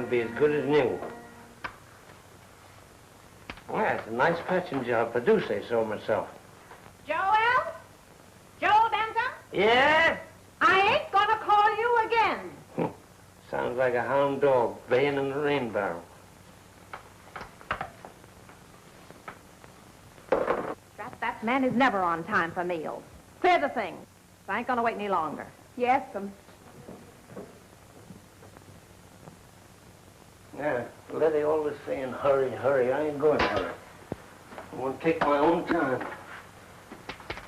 it'll be as good as new. Yeah, it's a nice patching job. I do say so myself. Joel? Joel Benson? Yeah? I ain't gonna call you again. Sounds like a hound dog baying in the rain barrel. That man is never on time for meals. Clear the thing. I ain't gonna wait any longer. Yes, Yeah, Letty always saying, hurry, hurry. I ain't going to hurry. I want to take my own time.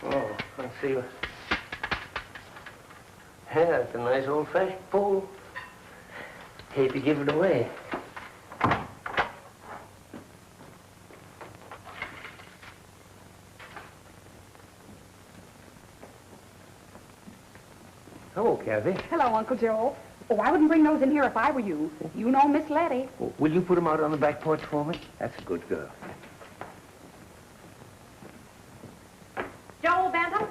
Oh, let's see what... Yeah, it's a nice old-fashioned pole. Hate to give it away. Hello, Kathy. Hello, Uncle Joe. Oh, I wouldn't bring those in here if I were you. You know Miss Letty. Oh, will you put them out on the back porch for me? That's a good girl. Joel Benton,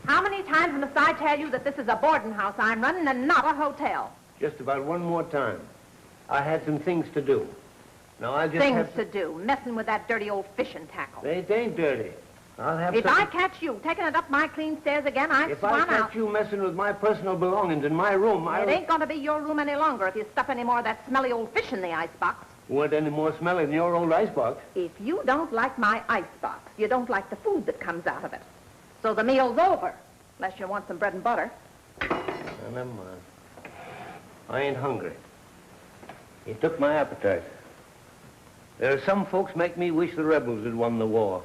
how many times must I tell you that this is a boarding house I'm running and not a hotel? Just about one more time. I had some things to do. Now, I'll just Things to do, messing with that dirty old fishing tackle. It ain't dirty. I'll have If something... I catch you taking it up my clean stairs again, I'm If swan I out. catch you messing with my personal belongings in my room, It ain't gonna be your room any longer if you stuff any more of that smelly old fish in the icebox. Weren't any more smelly than your old icebox. If you don't like my icebox, you don't like the food that comes out of it. So the meal's over, unless you want some bread and butter. Now, never mind. I ain't hungry. You took my appetite. There are some folks make me wish the rebels had won the war.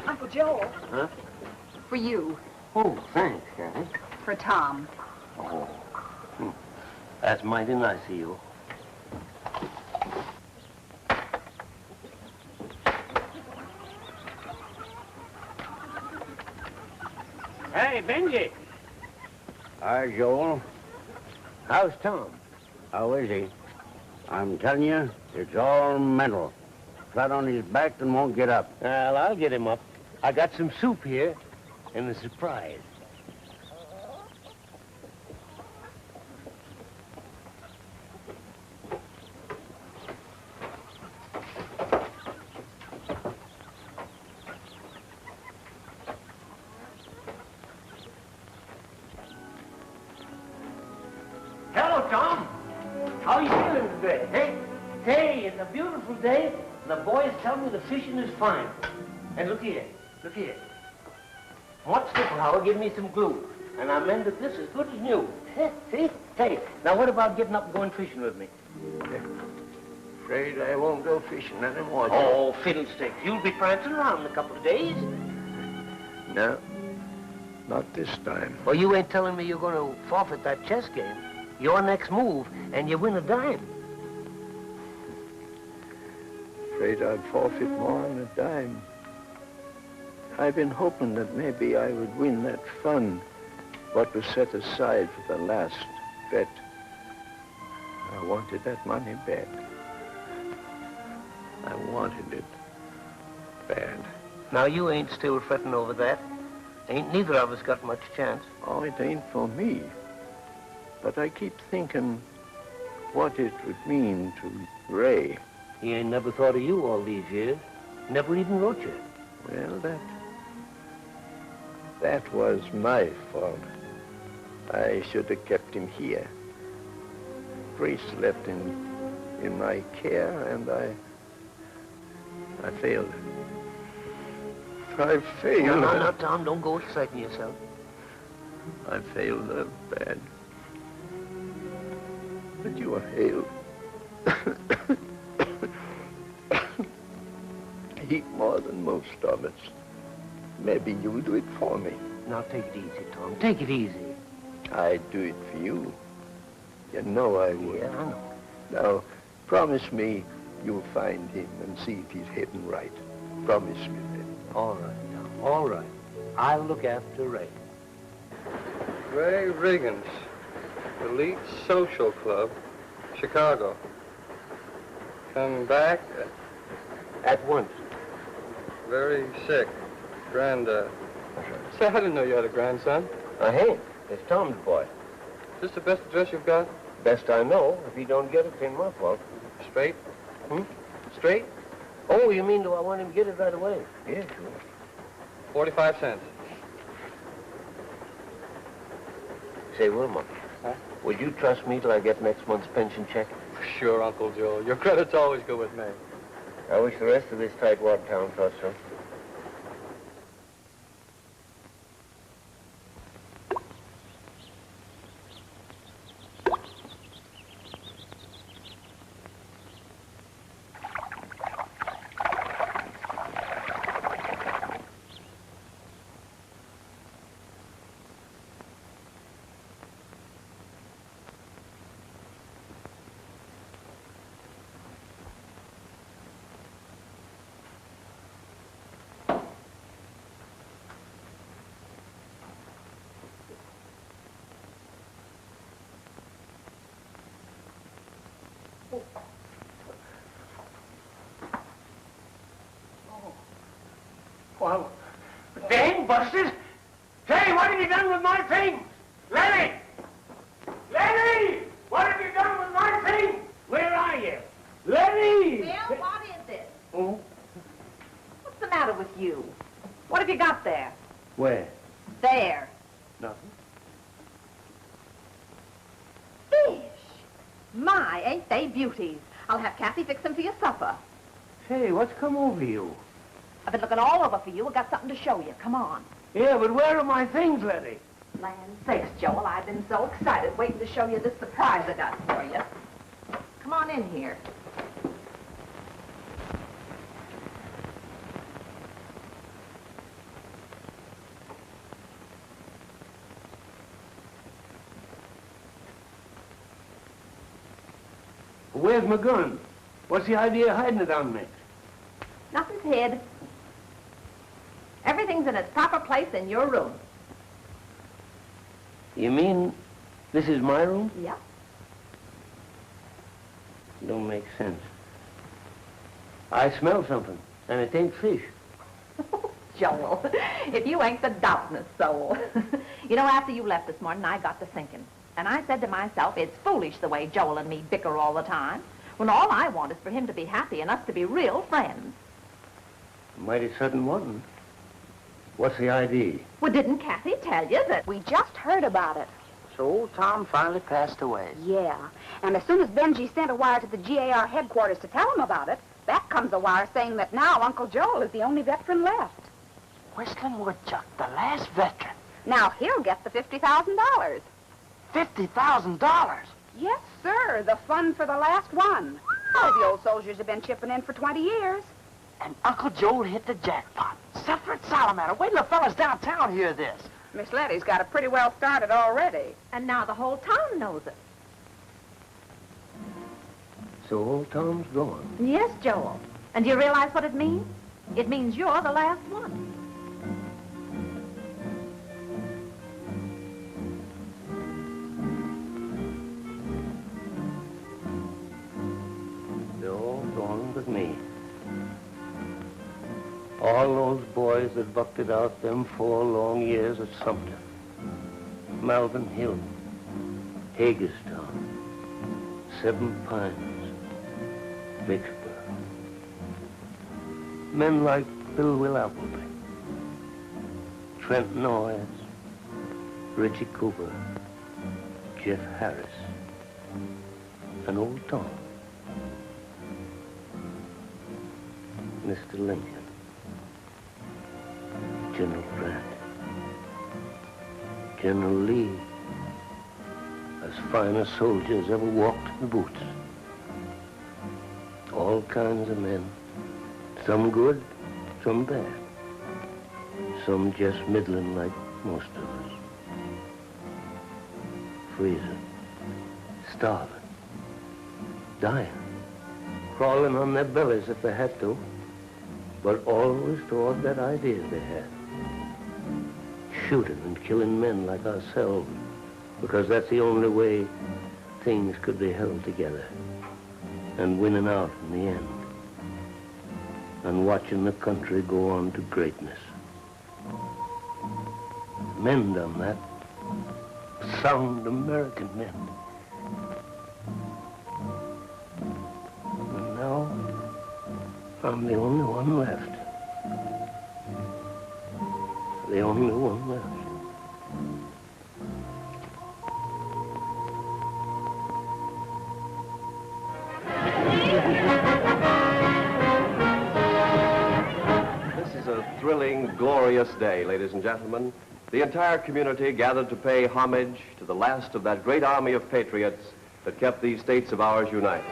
Uncle Joel. Huh? For you. Oh, thanks, Kathy. For Tom. Oh. That's mighty nice of you. Hey, Benji. Hi, Joel. How's Tom? How is he? I'm telling you, it's all mental. Flat on his back and won't get up. Well, I'll get him up. I got some soup here and a surprise. Hello, Tom. How are you feeling today? Hey, hey, it's a beautiful day. The boys tell me the fishing is fine. And look here. What Stiffelhauer give me some glue, and I mended this as good as new. See? Hey, now what about getting up and going fishing with me? Afraid I won't go fishing anymore. Oh, fiddlesticks. You'll be prancing around in a couple of days. No, not this time. Well, you ain't telling me you're going to forfeit that chess game. Your next move, and you win a dime. Afraid I'd forfeit more than a dime. I've been hoping that maybe I would win that fund, what was set aside for the last bet. I wanted that money back. I wanted it bad. Now, you ain't still fretting over that. Ain't neither of us got much chance. Oh, it ain't for me. But I keep thinking what it would mean to Ray. He ain't never thought of you all these years. Never even wrote you. Well, that was my fault. I should have kept him here. Grace left him in my care, and I failed. I failed. No, Tom, don't go exciting yourself. I failed bad. But you are hailed. A heap more than most of us. Maybe you'll do it for me. Now, take it easy, Tom. Take it easy. I'd do it for you. You know I would. Yeah, I know. Now, promise me you'll find him and see if he's heading right. Promise me that. All right, Tom. All right. I'll look after Ray. Ray Riggins, Elite Social Club, Chicago. Come back? At once. Very sick. Granddad. Say, I didn't know you had a grandson. Hey, it's Tom's boy. this the best address you've got? Best I know. If you don't get it, it ain't my fault. Straight? Straight? Oh, you mean do I want him to get it right away? Yeah, sure. 45 cents. Say, Wilma, Huh? would you trust me till I get next month's pension check? Sure, Uncle Joe. Your credit's always good with me. I wish the rest of this tightwad town thought so. Well, dang, busted. Say, what have you done with my things? Lenny! Lenny! What have you done with my things? Where are you? Lenny! Bill, what is this? Oh? What's the matter with you? What have you got there? Where? There. Nothing. Fish. My, ain't they beauties? I'll have Kathy fix them for your supper. Say, what's come over you? I've been looking all over for you. I've got something to show you. Come on. Yeah, but where are my things, Letty? Land sakes, Joel, I've been so excited waiting to show you this surprise I got for you. Come on in here. Where's my gun? What's the idea of hiding it on me? Nothing's hid. Everything's in its proper place in your room. You mean this is my room? Yeah. Don't make sense. I smell something, and it ain't fish. Joel, if you ain't the doubtingest soul. You know, after you left this morning, I got to thinking. And I said to myself, it's foolish the way Joel and me bicker all the time, when all I want is for him to be happy and us to be real friends. Mighty sudden one. What's the idea? Well, didn't Kathy tell you that? We just heard about it. So old Tom finally passed away. Yeah. And as soon as Benji sent a wire to the GAR headquarters to tell him about it, back comes a wire saying that now Uncle Joel is the only veteran left. Whistling Woodchuck, the last veteran. Now he'll get the $50,000. $50,000. Yes, sir. The fund for the last one. All the old soldiers have been chipping in for 20 years. And Uncle Joel hit the jackpot. Separate salamander. Wait till the fellas downtown hear this. Miss Letty's got it pretty well started already. And now the whole town knows it. So old Tom's gone. Yes, Joel. And do you realize what it means? It means you're the last one. They're all gone but me. All those boys that bucked it out them 4 long years at Sumter. Malvern Hill, Hagerstown, 7 Pines, Vicksburg. Men like Bill Will Appleby, Trent Noyes, Richie Cooper, Jeff Harris, and old Tom, Mr. Lincoln, General Grant, General Lee, as fine a soldier as ever walked in the boots. All kinds of men, some good, some bad, some just middling like most of us. Freezing, starving, dying, crawling on their bellies if they had to, but always toward that idea they had. Shooting and killing men like ourselves, because that's the only way things could be held together, and winning out in the end, and watching the country go on to greatness. Men done that, sound American men. And now, I'm the only one left. The only one left. This is a thrilling, glorious day, ladies and gentlemen. The entire community gathered to pay homage to the last of that great army of patriots that kept these states of ours united.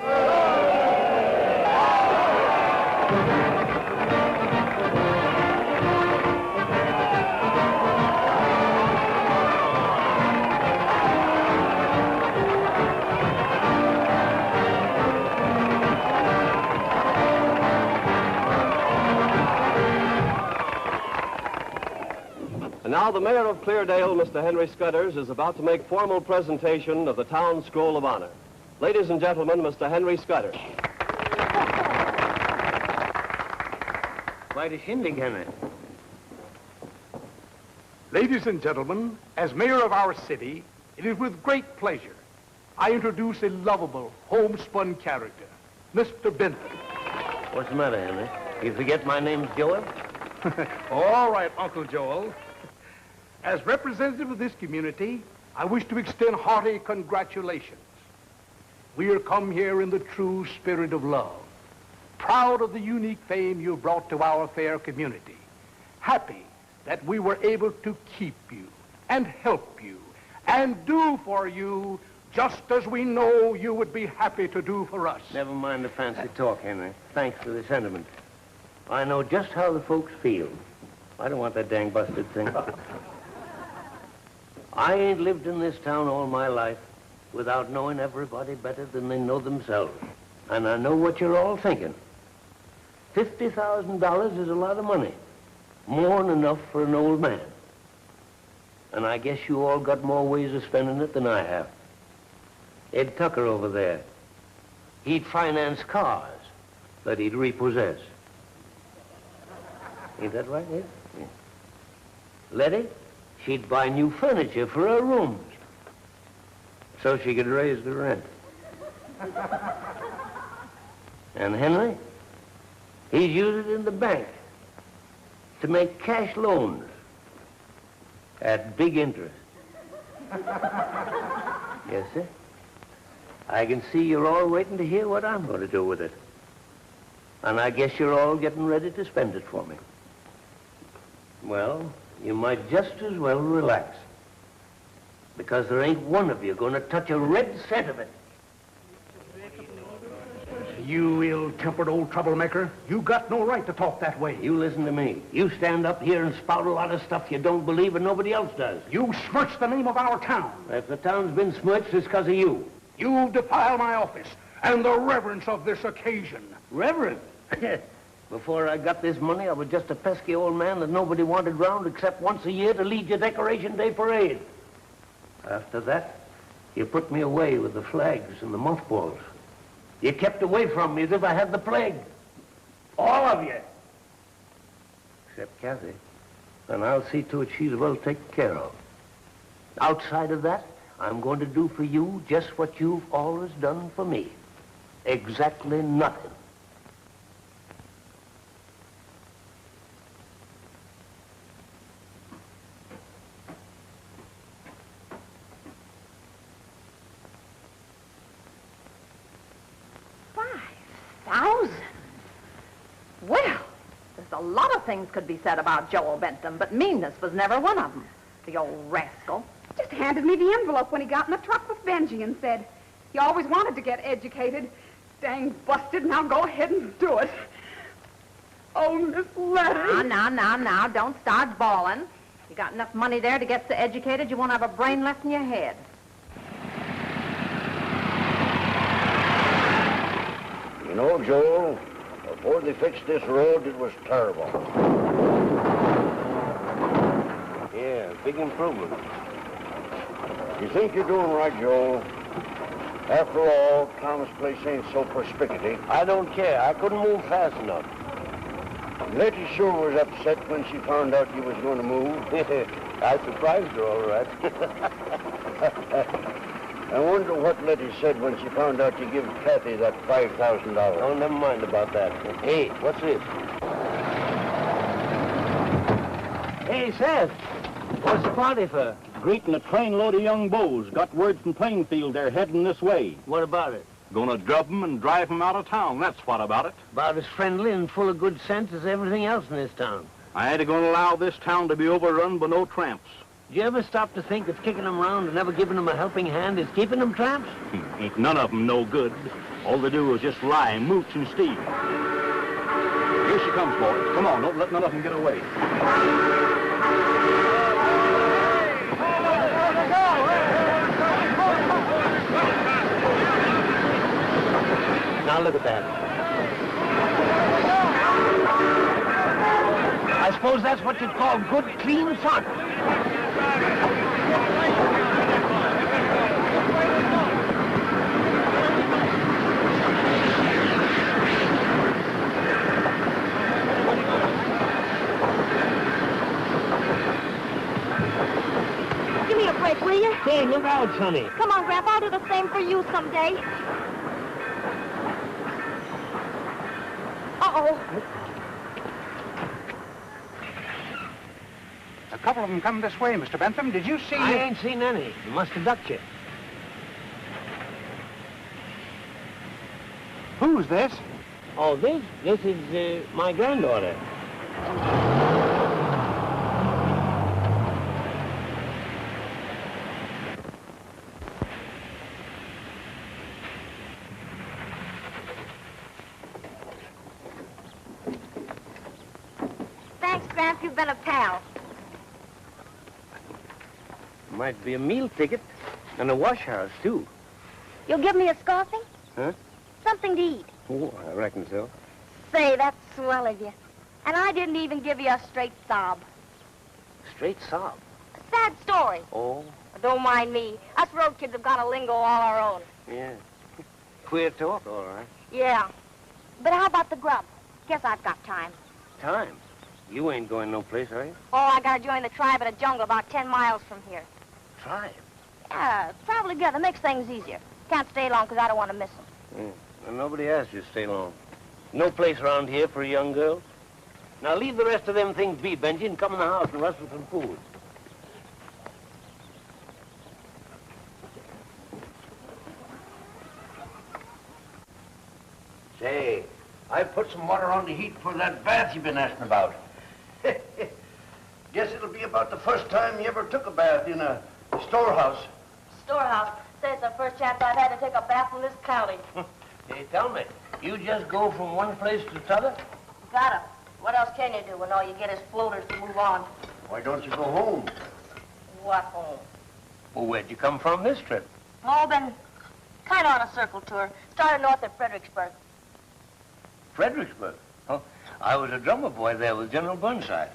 And now the mayor of Cleardale, Mr. Henry Scudders, is about to make formal presentation of the town Scroll of Honor. Ladies and gentlemen, Mr. Henry Scudders. Quite a shindig, Henry. Ladies and gentlemen, as mayor of our city, it is with great pleasure I introduce a lovable, homespun character, Mr. Benton. What's the matter, Henry? You forget my name's Joel? All right, Uncle Joel. As representative of this community, I wish to extend hearty congratulations. We are come here in the true spirit of love, proud of the unique fame you brought to our fair community, happy that we were able to keep you and help you and do for you just as we know you would be happy to do for us. Never mind the fancy talk, Henry. Thanks for the sentiment. I know just how the folks feel. I don't want that dang busted thing. I ain't lived in this town all my life without knowing everybody better than they know themselves. And I know what you're all thinking. $50,000 is a lot of money. More than enough for an old man. And I guess you all got more ways of spending it than I have. Ed Tucker over there, he'd finance cars that he'd repossess. Ain't that right, Ed? Yeah. Letty, she'd buy new furniture for her rooms so she could raise the rent. And Henry, he'd use it in the bank to make cash loans at big interest. Yes, sir. I can see you're all waiting to hear what I'm going to do with it. And I guess you're all getting ready to spend it for me. Well, you might just as well relax. Because there ain't one of you going to touch a red cent of it. You ill-tempered old troublemaker, you got no right to talk that way. You listen to me. You stand up here and spout a lot of stuff you don't believe and nobody else does. You smirch the name of our town. If the town's been smirched, it's because of you. You defile my office and the reverence of this occasion. Reverend? Before I got this money, I was just a pesky old man that nobody wanted round except once a year to lead your Decoration Day parade. After that, you put me away with the flags and the mothballs. You kept away from me as if I had the plague. All of you. Except Kathy. And I'll see to it she's well taken care of. Outside of that, I'm going to do for you just what you've always done for me. Exactly nothing. Well, there's a lot of things could be said about Joel Bentham, but meanness was never one of them. The old rascal. Just handed me the envelope when he got in the truck with Benji and said, "You always wanted to get educated. Dang busted, now go ahead and do it." Oh, Miss Letty. Now, don't start bawling. You got enough money there to get so educated you won't have a brain left in your head. You know, Joel, before they fixed this road, it was terrible. Yeah, big improvement. You think you're doing right, Joel? After all, Thomas' place ain't so perspicacy. I don't care. I couldn't move fast enough. Letty sure was upset when she found out you was going to move. I surprised her, all right. I wonder what Letty said when she found out you give Kathy that $5,000. Oh, never mind about that. Hey, what's this? Hey, Seth, what's the party for? Greeting a trainload of young beaus. Got word from Plainfield they're heading this way. What about it? Gonna drop 'em and drive 'em out of town. That's what about it. About as friendly and full of good sense as everything else in this town. I ain't gonna allow this town to be overrun by no tramps. Did you ever stop to think if kicking them around and never giving them a helping hand is keeping them tramps? Ain't none of 'em no good. All they do is just lie, mooch, and steal. Here she comes, boys. Come on, don't let none of 'em get away. Now look at that. I suppose that's what you'd call good, clean fun. Give me a break, will you? Hey, look out, Sonny. Come on, Grandpa. I'll do the same for you someday. Uh-oh. A couple of them come this way, Mr. Bentham. Did you see... I ain't seen any. You must have ducked you. Who's this? Oh, this is my granddaughter. Thanks, Gramp. You've been a pal. Might be a meal ticket and a wash house, too. You'll give me a scoffing? Huh? Something to eat. Oh, I reckon so. Say, that's swell of you. And I didn't even give you a straight sob. Straight sob. A sad story. Oh, Don't mind me. Us road kids have got a lingo all our own. yeah. Queer talk, all right. Yeah. But how about the grub? Guess I've got time. Time. You ain't going no place, are you? Oh, I gotta join the tribe in a jungle about 10 miles from here. Tribe. Yeah, travel together makes things easier. Can't stay long because I don't want to miss them. Yeah. Well, nobody asked you to stay long. No place around here for a young girl. Now leave the rest of them things be, Benji, and come in the house and rustle some food. Say, I put some water on the heat for that bath you've been asking about. Guess it'll be about the first time you ever took a bath in a storehouse. Storehouse. Say, it's the first chance I've had to take a bath in this county. Hey, tell me, you just go from one place to the other? Gotta. What else can you do when all you get is floaters to move on? Why don't you go home? What home? Well, where'd you come from this trip? Oh, been kind of on a circle tour. Started north at Fredericksburg. Fredericksburg. Oh, I was a drummer boy there with General Burnside.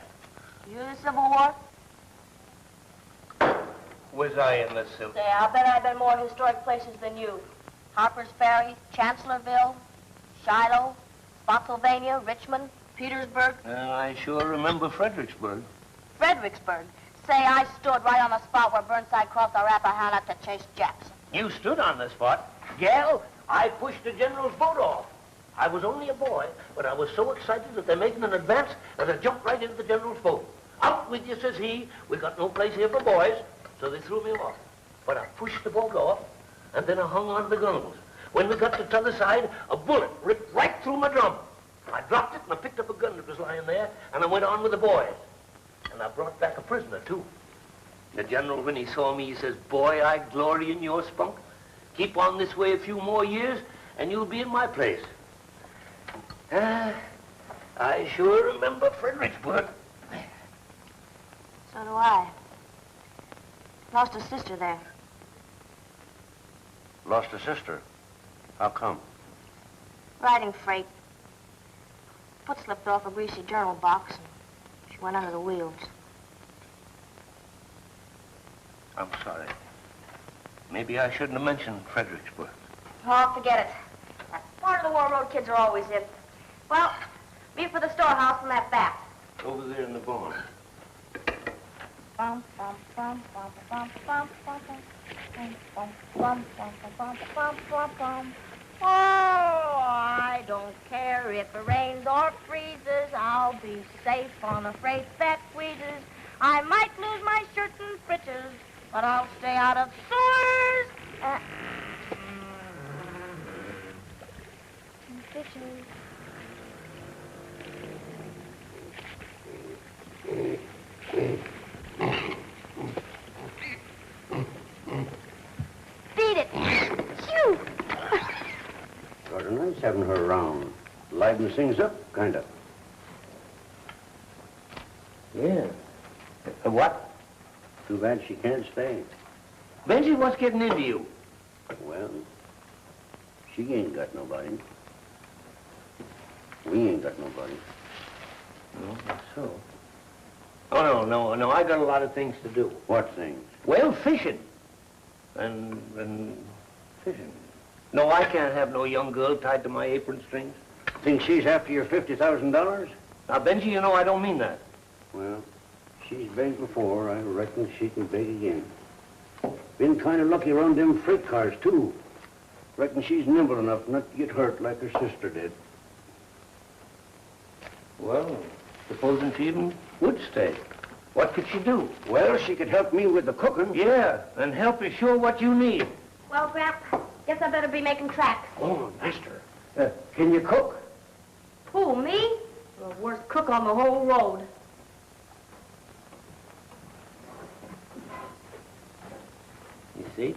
You in the Civil War? Was I in the Civil? Say, I bet I've been more historic places than you. Harper's Ferry, Chancellorsville, Shiloh, Spotsylvania, Richmond, Petersburg. I sure remember Fredericksburg. Fredericksburg. Say, I stood right on the spot where Burnside crossed the Rappahannock to chase Jackson. You stood on the spot. Gal, I pushed the general's boat off. I was only a boy, but I was so excited that they're making an advance that I jumped right into the general's boat. Out with you, says he. We got no place here for boys, so they threw me off. But I pushed the boat off, and then I hung on to the gunnels. When we got to the other side, a bullet ripped right through my drum. I dropped it, and I picked up a gun that was lying there, and I went on with the boys. And I brought back a prisoner, too. The general, when he saw me, he says, "Boy, I glory in your spunk. Keep on this way a few more years, and you'll be in my place." I sure remember Fredericksburg. So do I. Lost a sister there. Lost a sister. How come? Riding freight. Foot slipped off a greasy journal box, and she went under the wheels. I'm sorry. Maybe I shouldn't have mentioned Fredericksburg. Oh, forget it. That part of the war road kids are always in. Well, me for the storehouse and that bath. Over there in the barn. Bum, bum, bum, bum, bum, bum, bum, bum. bum, bum, bum, bum, bum, bum. Oh, I don't care if it rains or freezes. I'll be safe on a freight that wheezes. I might lose my shirt and breeches, but I'll stay out of sores. Fishes. Beat it. Shoo! Sort of nice having her around. Livens things up, kind of. Yeah. What? Too bad she can't stay. Benji, what's getting into you? Well, she ain't got nobody. We ain't got nobody. No, that's so. Oh, no, I got a lot of things to do. What things? Well, fishing. And fishing. No, I can't have no young girl tied to my apron strings. Think she's after your $50,000? Now, Benji, you know I don't mean that. Well, she's begged before. I reckon she can beg again. Been kind of lucky around them freight cars, too. Reckon she's nimble enough not to get hurt like her sister did. Well, supposing she even would stay. What could she do? Well, she could help me with the cooking. Yeah, and help you show what you need. Well, Grap, guess I better be making tracks. Oh, mister. Can you cook? Who, me? The worst cook on the whole road. You see?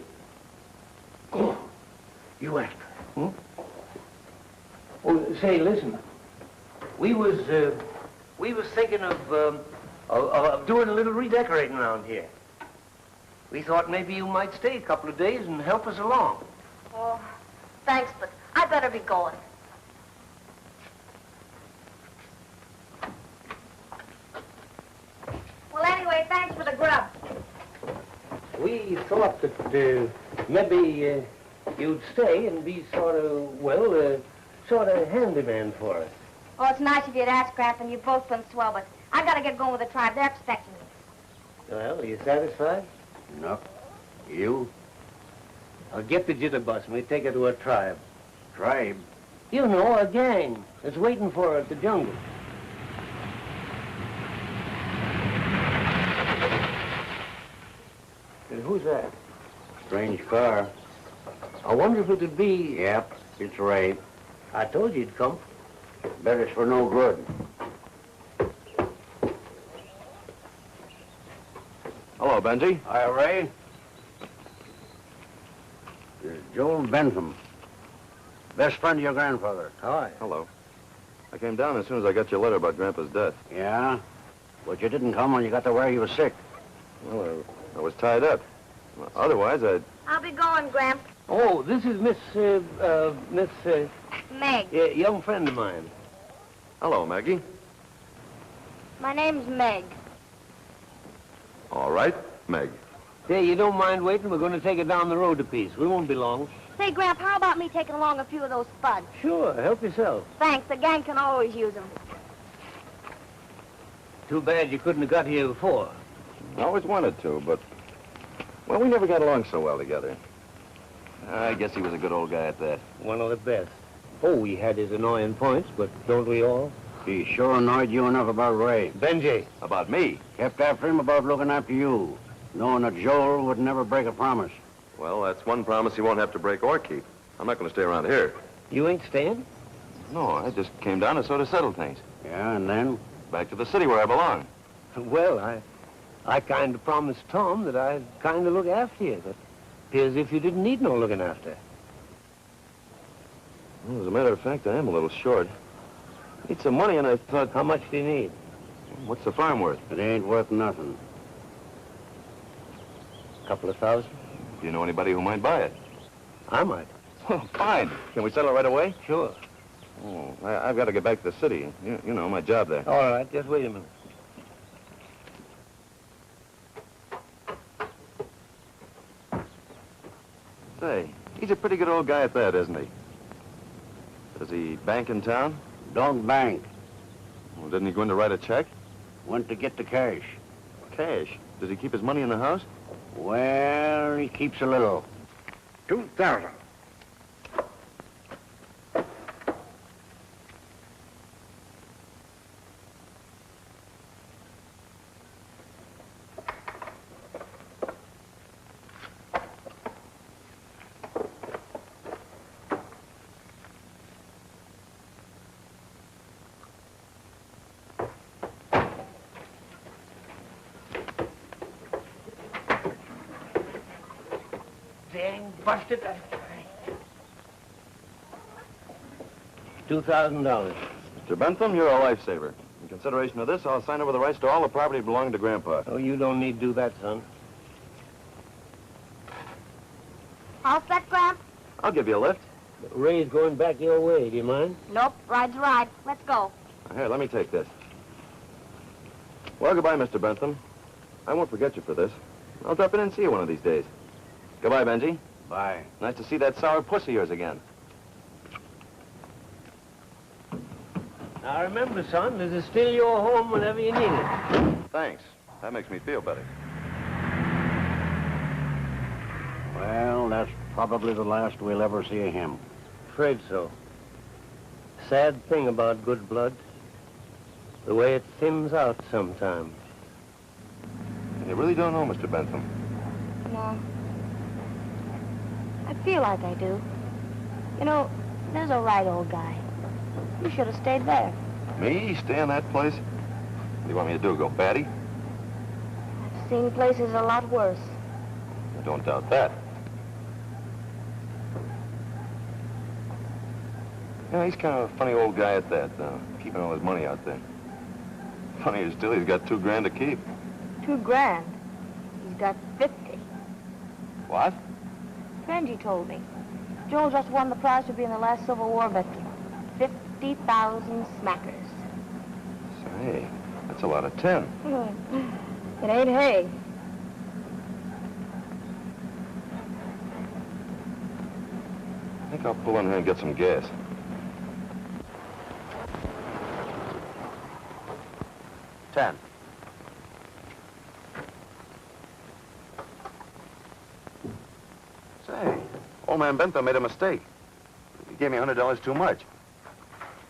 Oh, you asked her. Hmm? Oh, say, listen. We was thinking of doing a little redecorating around here. We thought maybe you might stay a couple of days and help us along. Oh, thanks, but I better be going. Well, anyway, thanks for the grub. We thought that maybe you'd stay and be sort of handyman for us. Oh, it's nice of you to ask, Grap, and you've both been swell, but I gotta get going with the tribe. They're expecting me. Well, are you satisfied? No. You? I'll get the jitterbus and we take her to a tribe. Tribe? You know, a gang that's waiting for her at the jungle. And who's that? Strange car. I wonder if it'd be... Yep, it's Ray. I told you he'd come. Bet it's for no good. Hello, Benji. Hi, Ray. This is Joel Bentham. Best friend of your grandfather. Hi. Hello. I came down as soon as I got your letter about Grandpa's death. Yeah? But you didn't come when you got to where you was sick. Well, I was tied up. Well, otherwise, I'll be going, Gramp. Oh, this is Miss Meg. young friend of mine. Hello, Maggie. My name's Meg. All right, Meg. Hey, you don't mind waiting? We're going to take it down the road a piece. We won't be long. Say, Gramp, how about me taking along a few of those spuds? Sure, help yourself. Thanks, the gang can always use them. Too bad you couldn't have got here before. I always wanted to, but... Well, we never got along so well together. I guess he was a good old guy at that. One of the best. Oh, he had his annoying points, but don't we all? He sure annoyed you enough about Ray. Benji. About me? Kept after him about looking after you, knowing that Joel would never break a promise. Well, that's one promise he won't have to break or keep. I'm not going to stay around here. You ain't staying? No, I just came down to sort of settle things. Yeah, and then? Back to the city where I belong. Well, I kind of promised Tom that I'd kind of look after you, but appears as if you didn't need no looking after. Well, as a matter of fact, I am a little short. Need some money, and I thought... How much do you need? What's the farm worth? It ain't worth nothing. Couple of thousand? Do you know anybody who might buy it? I might. Well, fine. Can we settle right away? Sure. Oh, I've got to get back to the city. You know, my job there. All right, just wait a minute. Say, he's a pretty good old guy at that, isn't he? Does he bank in town? Don't bank. Well, didn't he go in to write a check? Went to get the cash. Cash? Does he keep his money in the house? Well, he keeps a little. 2,000. Dang, busted. $2,000. Mr. Bentham, you're a lifesaver. In consideration of this, I'll sign over the rights to all the property belonging to Grandpa. Oh, you don't need to do that, son. All set, Gramp? I'll give you a lift. Ray's going back your way. Do you mind? Nope, ride's a ride. Let's go. Here, let me take this. Well, goodbye, Mr. Bentham. I won't forget you for this. I'll drop in and see you one of these days. Goodbye, Benji. Bye. Nice to see that sour puss of yours again. Now remember, son, this is still your home whenever you need it. Thanks. That makes me feel better. Well, that's probably the last we'll ever see of him. Afraid so. Sad thing about good blood. The way it thins out sometimes. You really don't know, Mr. Bentham. No. I feel like I do. You know, there's a right old guy. You should have stayed there. Me? Stay in that place? What do you want me to do, go batty? I've seen places a lot worse. I don't doubt that. Yeah, he's kind of a funny old guy at that, keeping all his money out there. Funnier still, he's got $2 grand to keep. $2 grand. He's got 50. What? Benji told me. Joel just won the prize for being the last Civil War veteran. 50,000 smackers. Say, that's a lot of 10. It ain't hay. I think I'll pull in here and get some gas. $10. Say, old man Bentham made a mistake. He gave me $100 too much.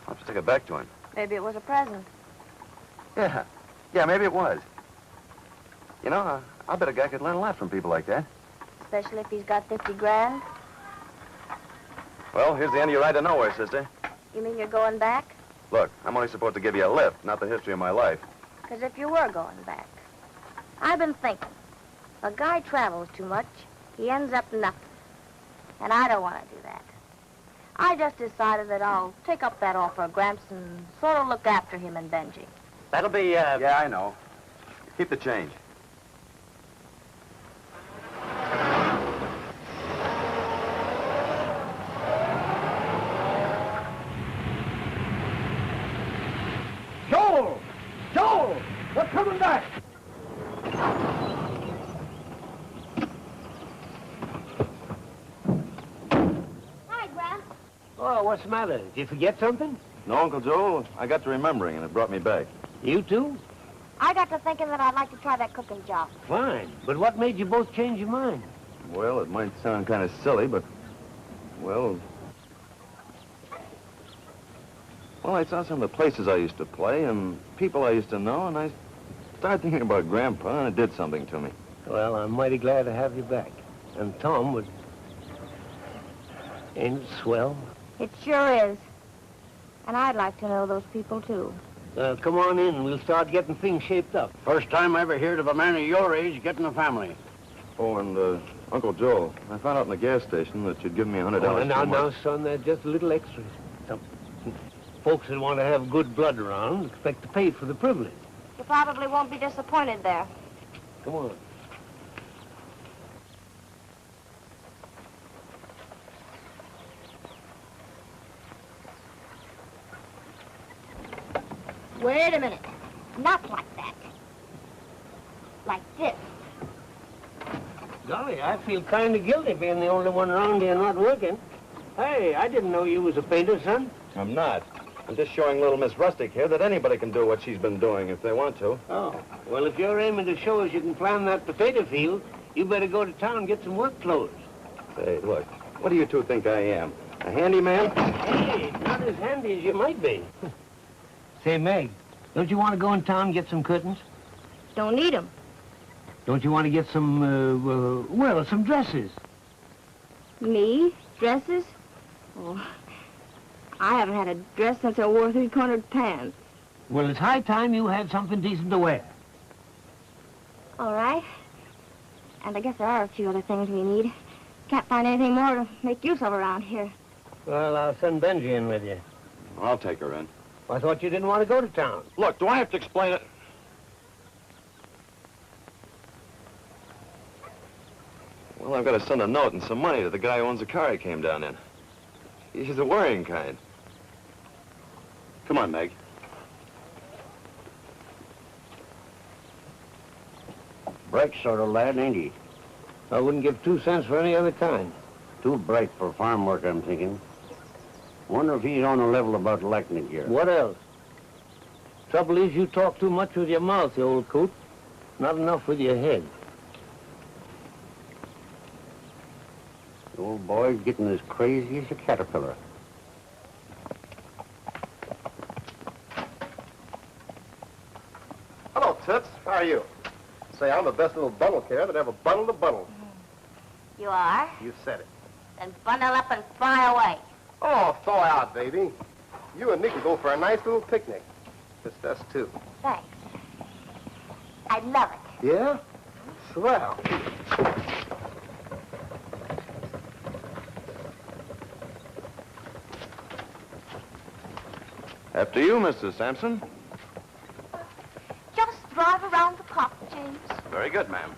I'll have to take it back to him. Maybe it was a present. Yeah, maybe it was. You know, I bet a guy could learn a lot from people like that. Especially if he's got 50 grand. Well, here's the end of your ride to nowhere, sister. You mean you're going back? Look, I'm only supposed to give you a lift, not the history of my life. Because if you were going back, I've been thinking. If a guy travels too much, he ends up nothing. And I don't want to do that. I just decided that I'll take up that offer of Gramps and sort of look after him and Benji. That'll be, Yeah, I know. Keep the change. Joel! Joel! We're coming back! Hi, Gramps. Oh, what's the matter? Did you forget something? No, Uncle Joel, I got to remembering, and it brought me back. You too? I got to thinking that I'd like to try that cooking job. Fine. But what made you both change your mind? Well, it might sound kind of silly, but, well, I saw some of the places I used to play and people I used to know, and I started thinking about Grandpa, and it did something to me. Well, I'm mighty glad to have you back. And Tom would... Ain't it swell? It sure is. And I'd like to know those people, too. Come on in, and we'll start getting things shaped up. First time I ever heard of a man of your age getting a family. Oh, and, Uncle Joel, I found out in the gas station that you'd given me $100 Oh, now, too now, much. son, that's just a little extra. Some folks that want to have good blood around expect to pay for the privilege. You probably won't be disappointed there. Come on. Wait a minute. Not like that. Like this. Golly, I feel kind of guilty being the only one around here not working. Hey, I didn't know you was a painter, son. I'm not. I'm just showing little Miss Rustic here that anybody can do what she's been doing if they want to. Oh, well, if you're aiming to show us you can plan that potato field, you better go to town and get some work clothes. Hey, look, what do you two think I am? A handyman? Hey, not as handy as you might be. Say, Meg, don't you want to go in town and get some curtains? Don't need 'em. Don't you want to get some, well, some dresses? Me? Dresses? Oh, I haven't had a dress since I wore three-cornered pants. Well, it's high time you had something decent to wear. All right. And I guess there are a few other things we need. Can't find anything more to make use of around here. Well, I'll send Benji in with you. I'll take her in. I thought you didn't want to go to town. Look, do I have to explain it? Well, I've got to send a note and some money to the guy who owns the car I came down in. He's the worrying kind. Come on, Meg. Bright sort of lad, ain't he? I wouldn't give 2 cents for any other kind. Too bright for farm work, I'm thinking. Wonder if he's on the level about liking it here. What else? Trouble is, you talk too much with your mouth, you old coot. Not enough with your head. The old boy's getting as crazy as a caterpillar. Hello, Toots. How are you? Say, I'm the best little bundle carrier that ever bundled a bundle. You are? You said it. Then bundle up and fly away. Oh, thaw out, baby. You and me can go for a nice little picnic. Just us two. Thanks. I love it. Yeah? Swell. After you, Mrs. Sampson. Just drive around the clock, James. Very good, ma'am.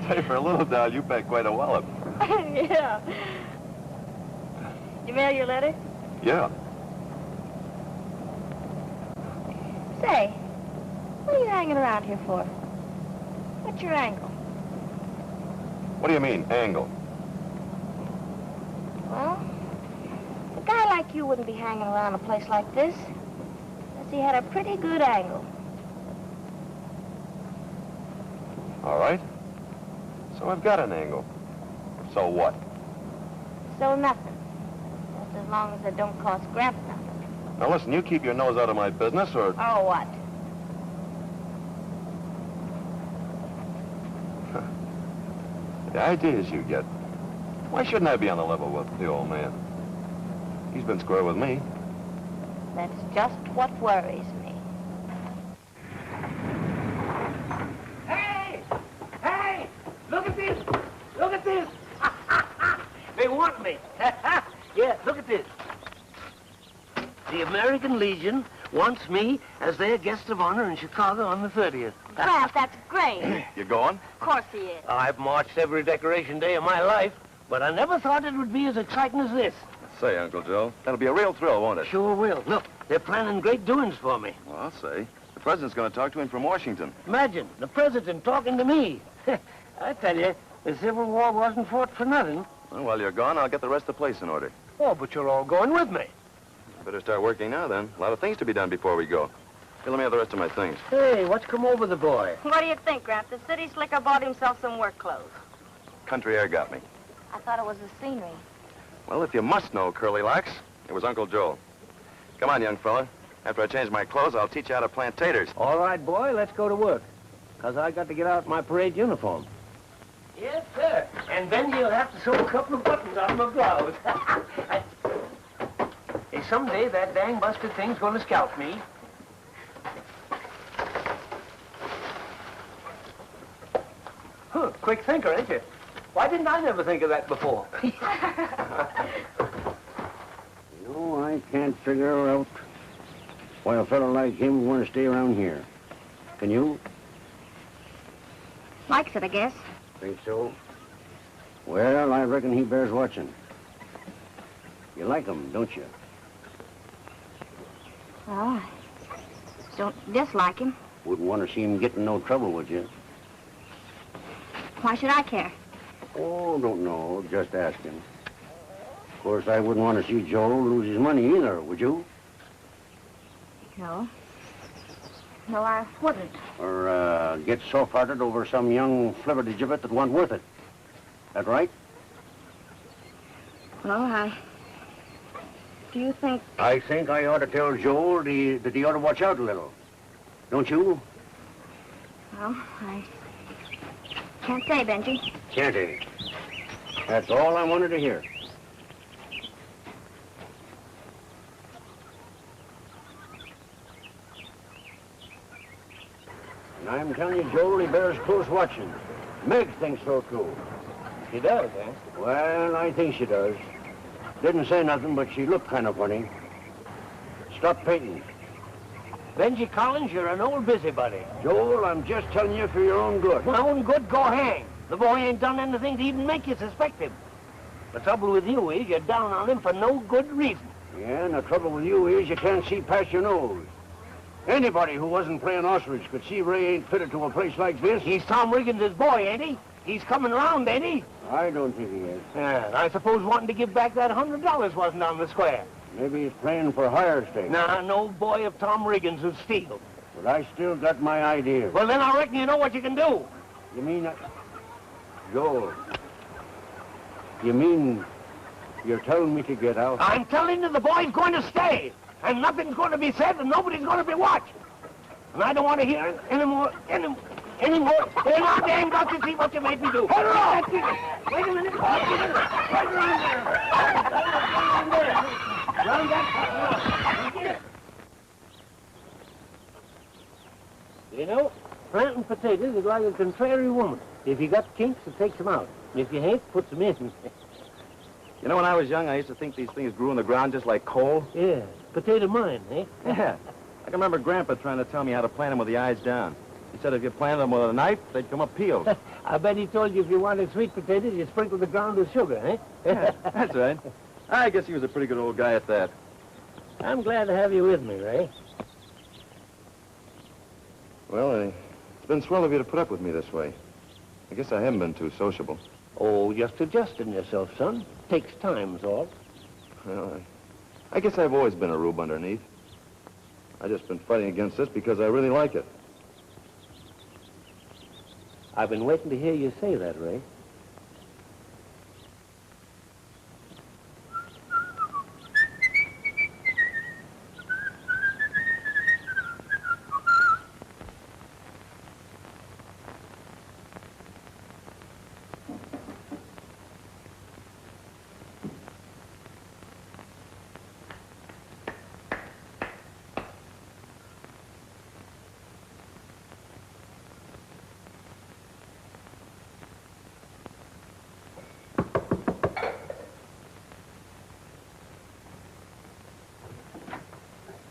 Say, for a little doll, you bet quite a wallop. Yeah. You mail your letter? Yeah. Say, what are you hanging around here for? What's your angle? What do you mean, angle? Well, a guy like you wouldn't be hanging around a place like this unless he had a pretty good angle. All right. So I've got an angle. So what? So nothing. Just as long as it don't cost Gramp nothing. Now listen, you keep your nose out of my business or... Oh, what? The ideas you get. Why shouldn't I be on the level with the old man? He's been square with me. That's just what worries me. Hey! Hey! Look at this! Look at this! They want me. Yeah, look at this. The American Legion wants me as their guest of honor in Chicago on the 30th. Gramp, that's great. You going? Of course he is. I've marched every decoration day of my life, but I never thought it would be as exciting as this. Say, Uncle Joe, that'll be a real thrill, won't it? Sure will. Look, they're planning great doings for me. Well, I'll say. The president's going to talk to him from Washington. Imagine, the president talking to me. I tell you, the Civil War wasn't fought for nothing. Well, while you're gone, I'll get the rest of the place in order. Oh, but you're all going with me. Better start working now, then. A lot of things to be done before we go. Here, let me have the rest of my things. Hey, what's come over the boy? What do you think, Gramp? The city slicker bought himself some work clothes. Country air got me. I thought it was the scenery. Well, if you must know, Curly Locks, it was Uncle Joel. Come on, young fella. After I change my clothes, I'll teach you how to plant taters. All right, boy, let's go to work. Because I got to get out my parade uniform. Yes, sir. And then you'll have to sew a couple of buttons on my blouse. Hey, someday that dang busted thing's going to scalp me. Huh, quick thinker, ain't you? Why didn't I never think of that before? No, I can't figure out why a fellow like him would want to stay around here. Can you? Likes it, I guess. Think so? Well, I reckon he bears watching. You like him, don't you? Well, I don't dislike him. Wouldn't want to see him get in no trouble, would you? Why should I care? Oh, don't know. Just asking. Of course, I wouldn't want to see Joe lose his money either, would you? No. No, I wouldn't. Or get soft-hearted over some young flibbertigibbet that wasn't worth it. That right? Well, do you think... I think I ought to tell Joel that he ought to watch out a little. Don't you? Well, I can't say, Benji. Can't he? That's all I wanted to hear. And I'm telling you, Joel, he bears close watching. Meg thinks so, too. She does, eh? Well, I think she does. Didn't say nothing, but she looked kind of funny. Stop painting. Benji Collins, you're an old busybody. Joel, I'm just telling you for your own good. My own good, go hang. The boy ain't done anything to even make you suspect him. The trouble with you is you're down on him for no good reason. Yeah, and the trouble with you is you can't see past your nose. Anybody who wasn't playing ostrich could see Ray ain't fitted to a place like this. He's Tom Riggins' boy, ain't he? He's coming around, ain't he? I don't think he is. Yeah, I suppose wanting to give back that $100 wasn't on the square. Maybe he's playing for higher stakes. Nah, no boy of Tom Riggins would steal. But I still got my idea. Well, then I reckon you know what you can do. You mean... Joel, you mean you're telling me to get out? I'm telling you the boy's going to stay. And nothing's going to be said and nobody's going to be watched. And I don't want to hear any more. And I damn got to see what you made me do. Hold on! Wait a minute. Right around there. Around there. Round that corner. You know, planting potatoes is like a contrary woman. If you got kinks, it takes them out. If you ain't, puts them in. You know, when I was young, I used to think these things grew in the ground just like coal. Yeah, potato mine, eh? Yeah. I can remember Grandpa trying to tell me how to plant them with the eyes down. He said if you planted them with a knife, they'd come up peeled. I bet he told you if you wanted sweet potatoes, you sprinkle the ground with sugar, eh? Yeah, that's right. I guess he was a pretty good old guy at that. I'm glad to have you with me, Ray. Well, it's been swell of you to put up with me this way. I guess I haven't been too sociable. Oh, just adjusting yourself, son. Takes time's all. Well, I guess I've always been a rube underneath. I've just been fighting against this because I really like it. I've been waiting to hear you say that, Ray.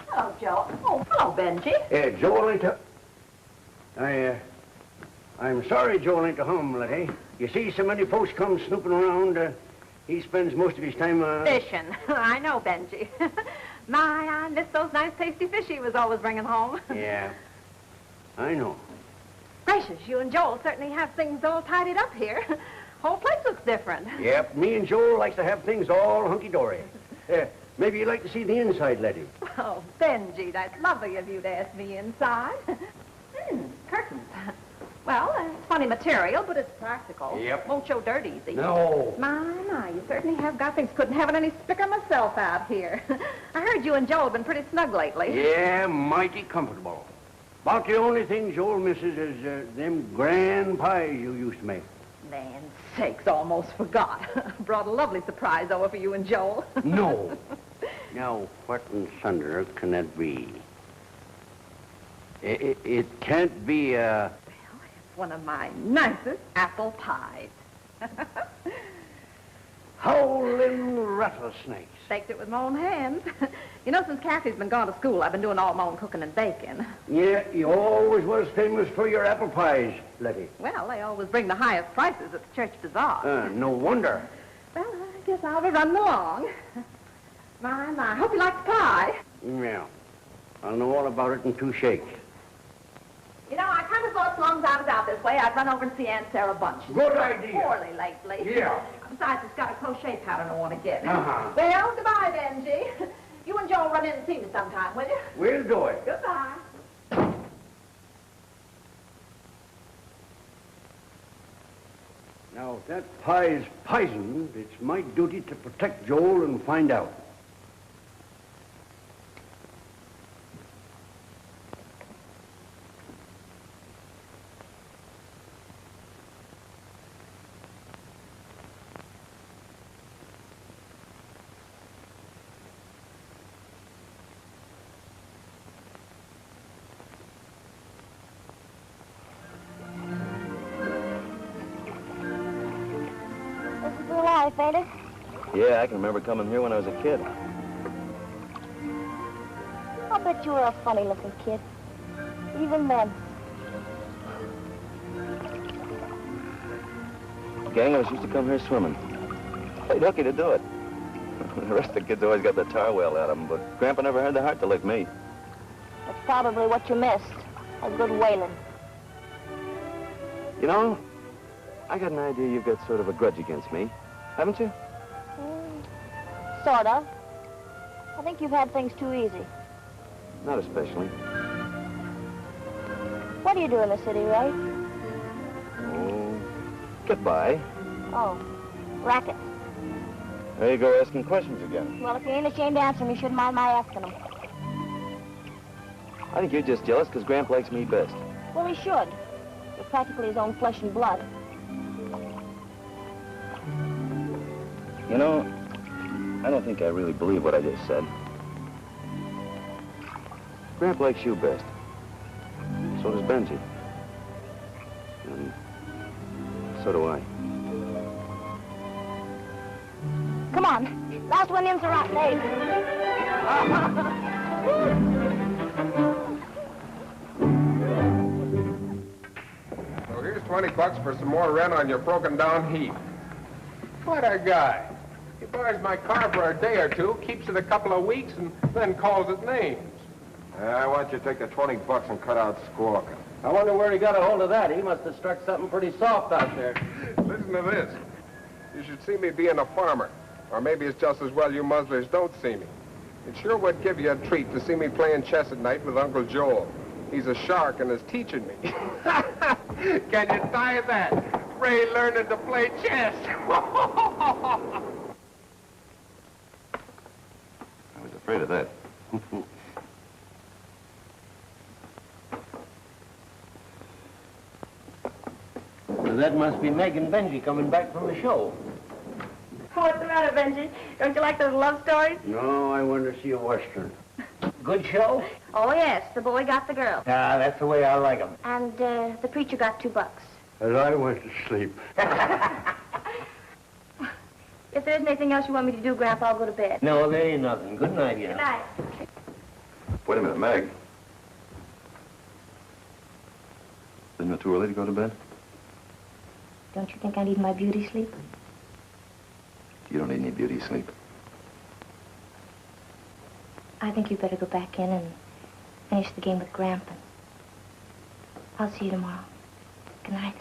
Hello, Joe. Oh, hello, Benji. Joel ain't I'm sorry Joel ain't to home, Letty. You see, so many folks come snooping around. He spends most of his time, Fishing. I know, Benji. My, I miss those nice, tasty fish he was always bringing home. Yeah, I know. Gracious, you and Joel certainly have things all tidied up here. Whole place looks different. Yep, me and Joel likes to have things all hunky-dory. Maybe you'd like to see the inside, Letty. Oh, Benji, that's lovely of you to ask me inside. Curtains. Well, it's funny material, but it's practical. Yep. Won't show dirt easy. No. My, you certainly have got things. Couldn't have it any spicker myself out here. I heard you and Joel have been pretty snug lately. Yeah, mighty comfortable. About the only thing Joel misses is them grand pies you used to make. Land's sakes, almost forgot. Brought a lovely surprise over for you and Joel. No. Now, what in thunder can that be? It can't be, Well, it's one of my nicest apple pies. howling rattlesnakes. Baked it with my own hands. You know, since Kathy's been gone to school, I've been doing all my own cooking and baking. Yeah, you always was famous for your apple pies, Letty. Well, they always bring the highest prices at the church bazaar. No wonder. Well, I guess I'll be running along. My, hope you like the pie. Yeah. I'll know all about it in 2 shakes. You know, I kind of thought as long as I was out this way, I'd run over and see Aunt Sarah Bunch. Good idea. Poorly lately. Yeah. Besides, it's got a crochet pattern I want to get. Uh-huh. Well, goodbye, Benji. You and Joel run in and see me sometime, will you? We'll do it. Goodbye. Now, if that pie's poisoned, it's my duty to protect Joel and find out. Ain't it? Yeah, I can remember coming here when I was a kid. I'll bet you were a funny-looking kid. Even then. Gang of us used to come here swimming. Played hooky to do it. The rest of the kids always got the tar wheel at them, but Grandpa never had the heart to lick me. That's probably what you missed. A good whaling. You know, I got an idea you've got sort of a grudge against me. Haven't you? Sort of. I think you've had things too easy. Not especially. What do you do in the city, Ray? Oh, get by. Oh, racket. There you go asking questions again. Well, if you ain't ashamed to answer them, you shouldn't mind my asking them. I think you're just jealous because Grandpa likes me best. Well, he should. You're practically his own flesh and blood. You know, I don't think I really believe what I just said. Grandpa likes you best. So does Benji. And so do I. Come on. Last one in's a rotten egg. So here's $20 for some more rent on your broken-down heap. What a guy. He borrows my car for a day or two, keeps it a couple of weeks, and then calls it names. I want you to take the $20 and cut out squawking. I wonder where he got a hold of that. He must have struck something pretty soft out there. Listen to this. You should see me being a farmer. Or maybe it's just as well you muzzlers don't see me. It sure would give you a treat to see me playing chess at night with Uncle Joel. He's a shark and is teaching me. Can you tie that? Ray learning to play chess. I was afraid of that. Well, that must be Meg and Benji coming back from the show. What's the matter, Benji? Don't you like those love stories? No, I want to see a Western. Good show? Oh, yes. The boy got the girl. Ah, that's the way I like 'em. And the preacher got $2. As I went to sleep. If there isn't anything else you want me to do, Grandpa, I'll go to bed. No, there ain't nothing. Good night, yeah. Good night. Wait a minute, Meg. Isn't it too early to go to bed? Don't you think I need my beauty sleep? You don't need any beauty sleep. I think you better go back in and finish the game with Grandpa. I'll see you tomorrow. Good night.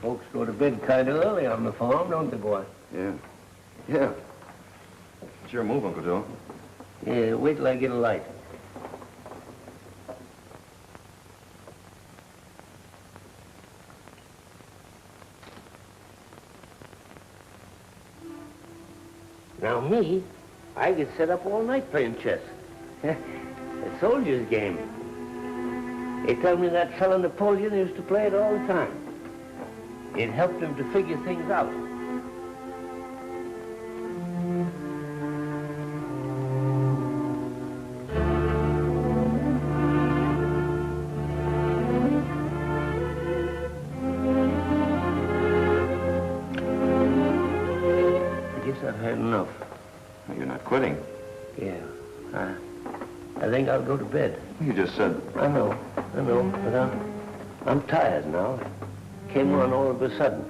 Folks go to bed kind of early on the farm, don't they, boy? Yeah. Yeah. It's your move, Uncle Joe. Yeah, wait till I get a light. Now me, I could sit up all night playing chess. A soldier's game. They tell me that fellow Napoleon used to play it all the time. It helped him to figure things out. I've had enough. You're not quitting. Yeah. I think I'll go to bed. You just said... I know, but I'm tired now. Came on all of a sudden.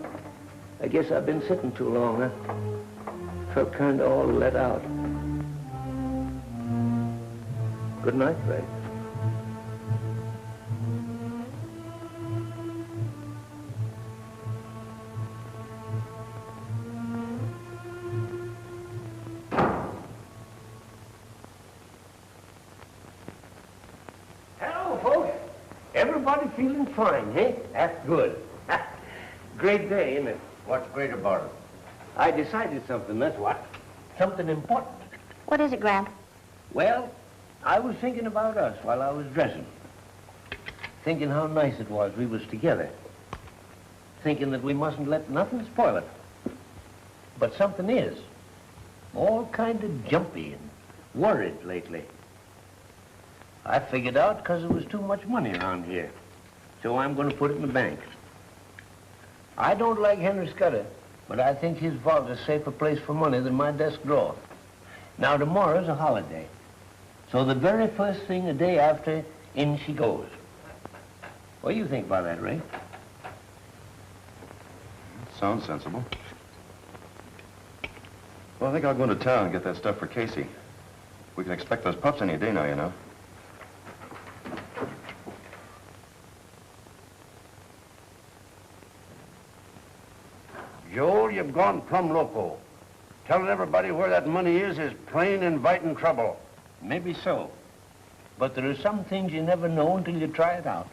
I guess I've been sitting too long. I felt kind of all let out. Good night, Ray. everybody feeling fine, eh? That's good. Great day, isn't it? What's great about it? I decided something, that's what. Something important. What is it, Gramp? Well, I was thinking about us while I was dressing. Thinking how nice it was we was together. Thinking that we mustn't let nothing spoil it. But something is. All kind of jumpy and worried lately. I figured out because there was too much money around here. So I'm going to put it in the bank. I don't like Henry Scudder, but I think his vault is a safer place for money than my desk drawer. Now, tomorrow's a holiday. So the very first thing the day after, in she goes. What do you think about that, Ray? Sounds sensible. Well, I think I'll go into town and get that stuff for Casey. We can expect those pups any day now, you know. Joel, you've gone plumb loco. Telling everybody where that money is plain inviting trouble. Maybe so. But there are some things you never know until you try it out.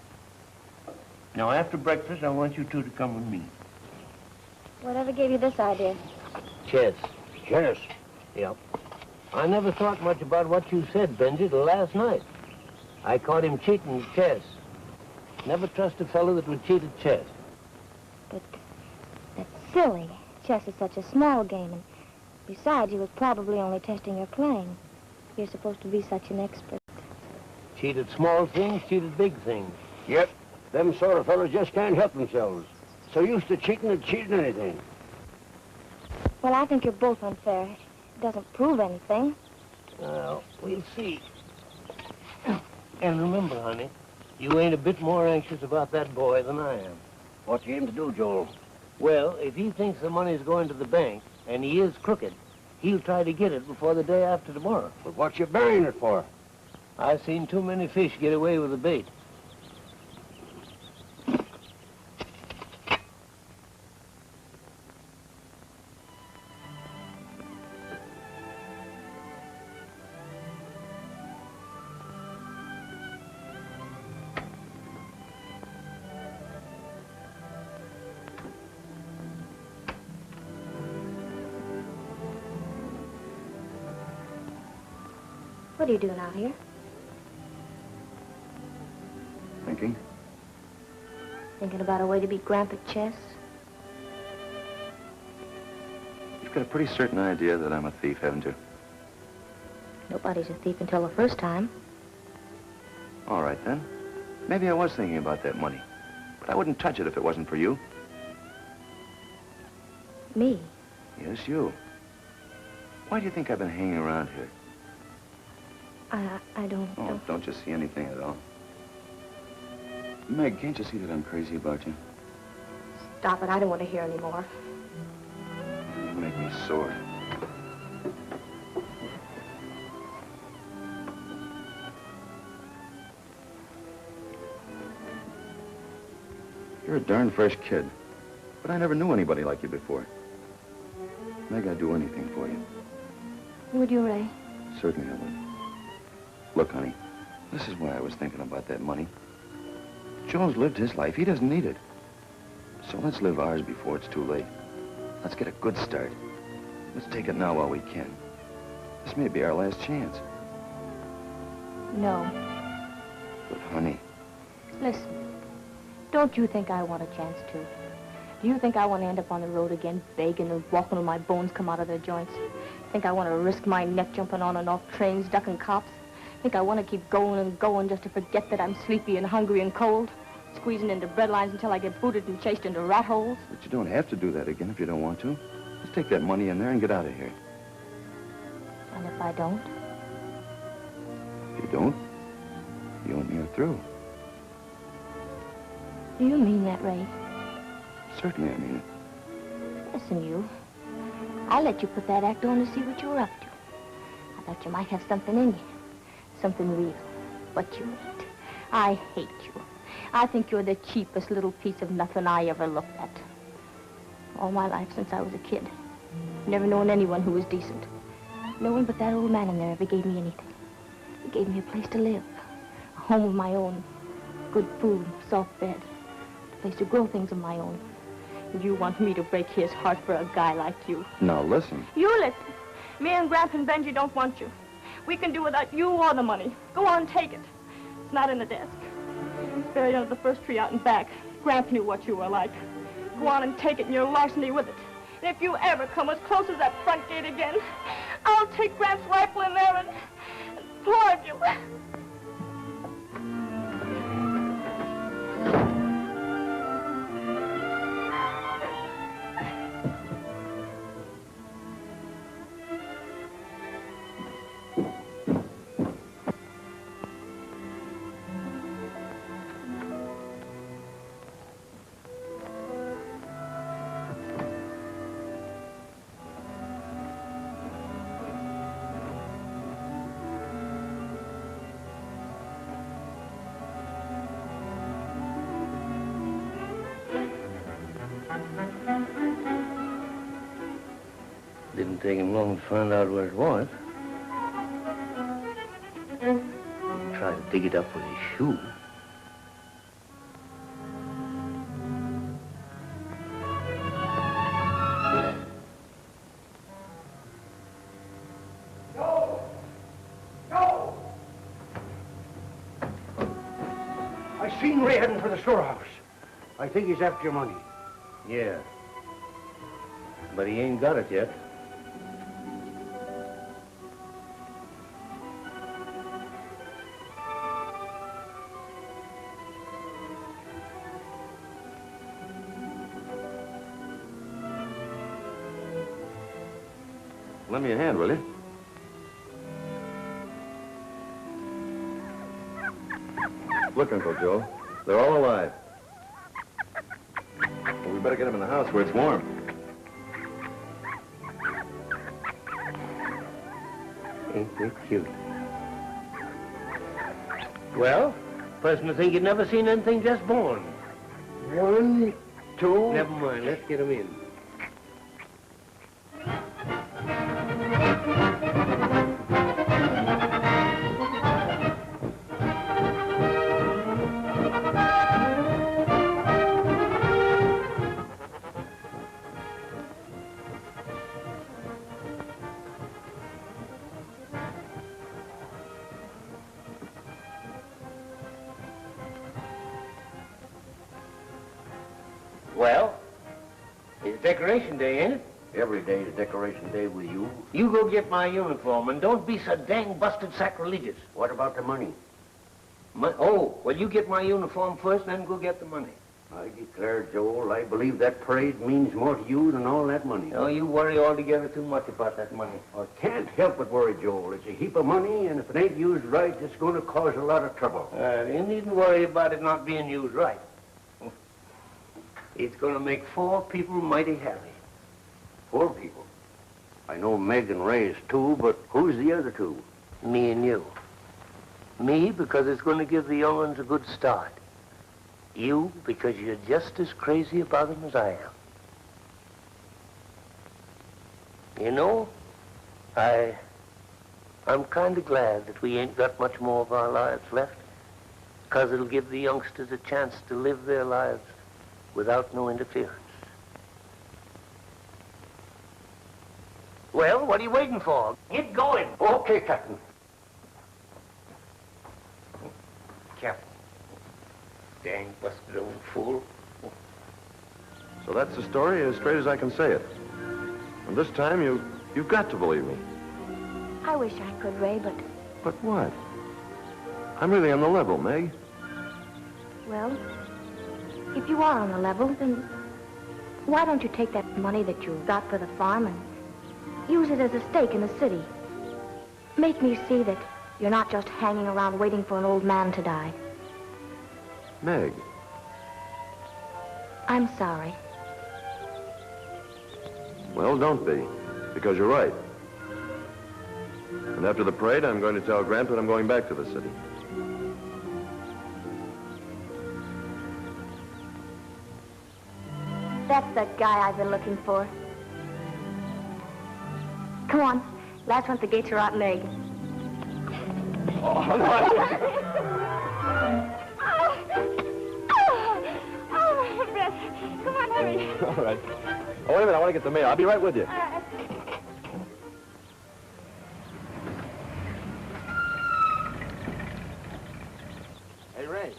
Now, after breakfast, I want you two to come with me. Whatever gave you this idea? Chess. Chess? Yep. I never thought much about what you said, Benji, till last night. I caught him cheating at chess. Never trust a fellow that would cheat at chess. But that's silly. Chess is such a small game, and besides, he was probably only testing your playing. You're supposed to be such an expert. Cheat at small things, cheat at big things. Yep. Them sort of fellas just can't help themselves. So used to cheating and cheating anything. Well, I think you're both unfair. It doesn't prove anything. Well, we'll see. And remember, honey, you ain't a bit more anxious about that boy than I am. What you aim to do, Joel? Well, if he thinks the money's going to the bank, and he is crooked, he'll try to get it before the day after tomorrow. But what you burying it for? I've seen too many fish get away with the bait. What are you doing out here? Thinking? Thinking about a way to beat Gramp at chess? You've got a pretty certain idea that I'm a thief, haven't you? Nobody's a thief until the first time. All right, then. Maybe I was thinking about that money. But I wouldn't touch it if it wasn't for you. Me? Yes, you. Why do you think I've been hanging around here? I don't... Oh, don't you see anything at all? Meg, can't you see that I'm crazy about you? Stop it. I don't want to hear any more. You make me sore. You're a darn fresh kid. But I never knew anybody like you before. Meg, I'd do anything for you. Would you, Ray? Certainly I would. Look, honey, this is why I was thinking about that money. Joe's lived his life. He doesn't need it. So let's live ours before it's too late. Let's get a good start. Let's take it now while we can. This may be our last chance. No. But, honey... Listen, don't you think I want a chance, too? Do you think I want to end up on the road again, begging and walking till my bones come out of their joints? Think I want to risk my neck jumping on and off trains, ducking cops? Think I want to keep going and going just to forget that I'm sleepy and hungry and cold? Squeezing into bread lines until I get booted and chased into rat holes? But you don't have to do that again if you don't want to. Let's take that money in there and get out of here. And if I don't? If you don't, you and me are through. Do you mean that, Ray? Certainly I mean it. Listen, you. I'll let you put that act on to see what you're up to. I thought you might have something in you. Something real. But you ain't. I hate you. I think you're the cheapest little piece of nothing I ever looked at. All my life since I was a kid. Never known anyone who was decent. No one but that old man in there ever gave me anything. He gave me a place to live. A home of my own. good food, soft bed, a place to grow things of my own. And you want me to break his heart for a guy like you. Now, listen. You listen. Me and Gramp and Benji don't want you. We can do without you or the money. Go on, take it. It's not in the desk. It's buried under the first tree out in back. Gramp knew what you were like. Go on and take it and your larceny with it. And if you ever come as close as that front gate again, I'll take Gramp's rifle in there and flog you. Didn't take him long to find out where it was. Tried to dig it up with his shoe. I seen Ray heading for the storehouse. I think he's after your money. Yeah. But he ain't got it yet. Lend me a hand, will you? Look, Uncle Joe. They're all alive. Well, we better get them in the house where it's warm. Ain't they cute? Well, person to think you'd never seen anything just born. 1, 2... Never mind, let's get 'em in. Well, it's Decoration Day, ain't it? Every day is Decoration Day with you. You go get my uniform and don't be so dang busted sacrilegious. What about the money? Oh, well, you get my uniform first, then go get the money. I declare, Joel, I believe that parade means more to you than all that money. Oh, you worry altogether too much about that money. I can't help but worry, Joel. It's a heap of money, and if it ain't used right, it's going to cause a lot of trouble. You needn't worry about it not being used right. It's going to make 4 people mighty happy. 4 people? I know Meg and Ray is 2, but who's the other 2? Me and you. Me, because it's going to give the young ones a good start. You, because you're just as crazy about them as I am. You know, I'm kind of glad that we ain't got much more of our lives left, because it'll give the youngsters a chance to live their lives without no interference. Well, what are you waiting for? Get going. Okay, Captain. Captain. Dang busted old fool. So that's the story as straight as I can say it. And this time you've got to believe me. I wish I could, Ray, but... But what? I'm really on the level, Meg. Well, if you are on the level, then why don't you take that money that you got for the farm and use it as a stake in the city? Make me see that you're not just hanging around waiting for an old man to die. Meg. I'm sorry. Well, don't be, because you're right. And after the parade, I'm going to tell Grant that I'm going back to the city. That's the guy I've been looking for. Come on. Last one at the gates are out and egg. Oh, Come on, hurry. All right. Oh, wait a minute. I want to get the mail. I'll be right with you. Hey, Ray.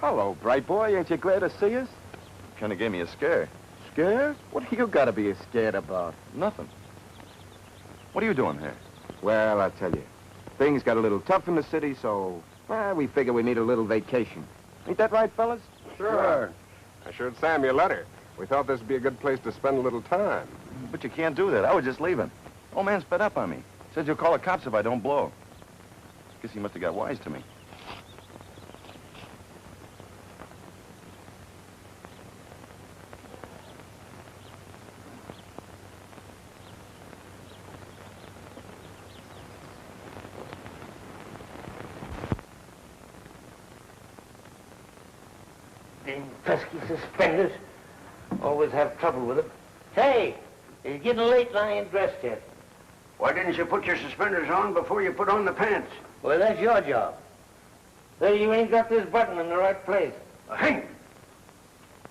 Hello, bright boy. Ain't you glad to see us? Kind of gave me a scare. Scared? What do you got to be scared about? Nothing. What are you doing here? Well, I tell you, things got a little tough in the city, so, well, we figure we need a little vacation. Ain't that right, fellas? Sure. I sure Sam your letter. We thought this would be a good place to spend a little time. But you can't do that. I was just leaving. Old man's fed up on me. Says he'll call the cops if I don't blow. Guess he must have got wise to me. Them pesky suspenders. Always have trouble with them. Hey, it's getting late and I ain't dressed yet. Why didn't you put your suspenders on before you put on the pants? Well, that's your job. There, you ain't got this button in the right place. Hank!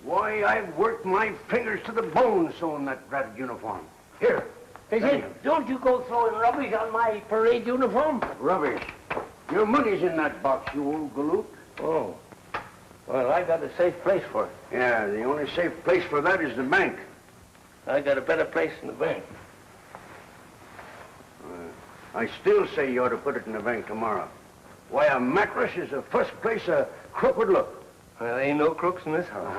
Why, I've worked my fingers to the bone sewing that ratted uniform. Here. Hey, don't you go throwing rubbish on my parade uniform. Rubbish. Your money's in that box, you old galoot. Oh. Well, I got a safe place for it. Yeah, the only safe place for that is the bank. I got a better place in the bank. I still say you ought to put it in the bank tomorrow. Why, a mattress is the first place a crook would look. Well, there ain't no crooks in this house.